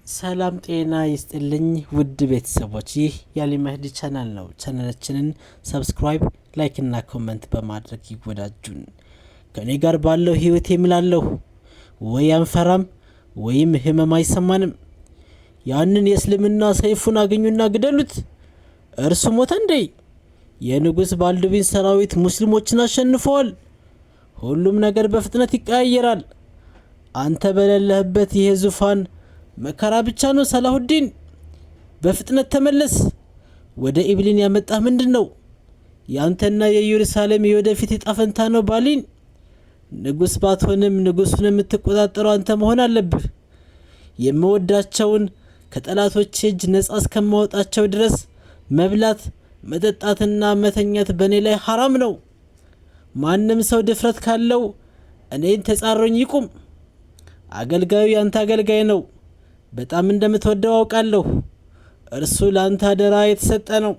ሰላም ጤና ይስጥልኝ ውድ ቤተሰቦች፣ ይህ የአሊ መህዲ ቻናል ነው። ቻናላችንን ሰብስክራይብ፣ ላይክ እና ኮሜንት በማድረግ ይወዳጁን። ከኔ ጋር ባለው ህይወት የምላለው ወይ አንፈራም ወይም ህመም አይሰማንም። ያንን የእስልምና ሰይፉን አገኙና ግደሉት። እርሱ ሞተ እንዴ? የንጉስ ባልዱቢን ሰራዊት ሙስሊሞችን አሸንፈዋል። ሁሉም ነገር በፍጥነት ይቀያየራል። አንተ በሌለህበት ይሄ ዙፋን መከራ ብቻ ነው። ሰላሁዲን በፍጥነት ተመለስ። ወደ ኢብሊን ያመጣህ ምንድነው? ያንተና የኢየሩሳሌም የወደፊት ጣፈንታ ነው። ባሊን ንጉስ ባትሆንም ንጉሱን የምትቆጣጠረው አንተ መሆን አለብህ። የምወዳቸውን ከጠላቶች እጅ ነፃ እስከማወጣቸው ድረስ መብላት፣ መጠጣትና መተኛት በእኔ ላይ ሐራም ነው። ማንም ሰው ድፍረት ካለው እኔን ተጻሮኝ ይቁም። አገልጋዩ ያንተ አገልጋይ ነው። በጣም እንደምትወደው አውቃለሁ። እርሱ ላንተ አደራ የተሰጠ ነው።